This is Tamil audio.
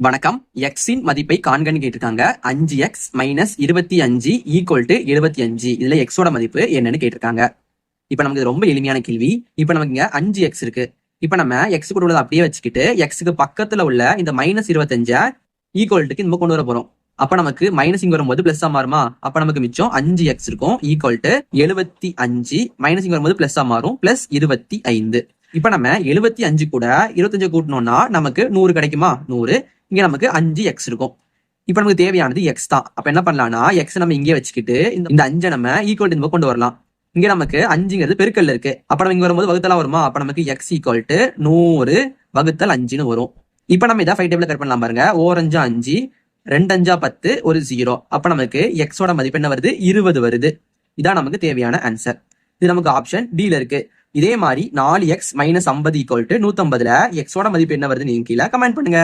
வணக்கம். எக்ஸின் மதிப்பை காண்கன்னு கேட்டிருக்காங்க. 5x minus 25 equal to 75. இதுல எக்ஸோட மதிப்பு என்னன்னு கேட்டிருக்காங்க. இப்ப நமக்கு ரொம்ப எளிமையான கேள்வி. இப்ப நமக்கு இங்க 5x இருக்கு. இப்ப நம்ம எக்ஸ் கூட உள்ளதை அப்படியே வச்சுக்கிட்டு எக்ஸுக்கு பக்கத்துல உள்ள இந்த மைனஸ் 25 ஈக்குவல்ட்டுக்கு இந்த கொண்டு வர போறோம். அப்ப நமக்கு மைனஸ் இங்க வரும்போது பிளஸ் மாறுமா? அப்ப நமக்கு மிச்சம் 5x இருக்கும் ஈக்குவல் டு 75 மைனஸ் இங்க வரும்போது பிளஸ் மாறும் பிளஸ் 25. இப்ப நம்ம 75 கூட 25 கூட்டணும்னா நமக்கு 100 கிடைக்குமா? 100. இங்க நமக்கு 5x இருக்கும். இப்ப நமக்கு தேவையானது x தான். அப்ப என்ன பண்ணலாம்னா x நம்ம இங்கே வச்சுக்கிட்டு இந்த 5 நம்ம ஈக்குவல் டு கொண்டு வரலாம். இங்க நமக்கு 5ங்கிறது பெருக்கல்ல இருக்கு. அப்ப நம்ம இங்க வரும்போது வகுத்தலா வருமா? அப்ப நமக்கு x ஈக்குவல் டு 100 வகுத்தல் 5ன்னு வரும். இப்ப நம்ம இதை 5 டேபிள்ல கட் பண்ணலாம் பாருங்க. 4 5 5 2 5 10 ஒரு 0. அப்ப நமக்கு x ஓட மதிப்பு என்ன வருது? 20 வருது. இதான் நமக்கு தேவையான ஆன்சர். இது நமக்கு ஆப்ஷன் D ல இருக்கு. இதே மாதிரி 4x மைனஸ் 50 ஈக்குவல் டு 150ல x ஓட மதிப்பு என்ன வருது நீங்க கீழே கமெண்ட் பண்ணுங்க.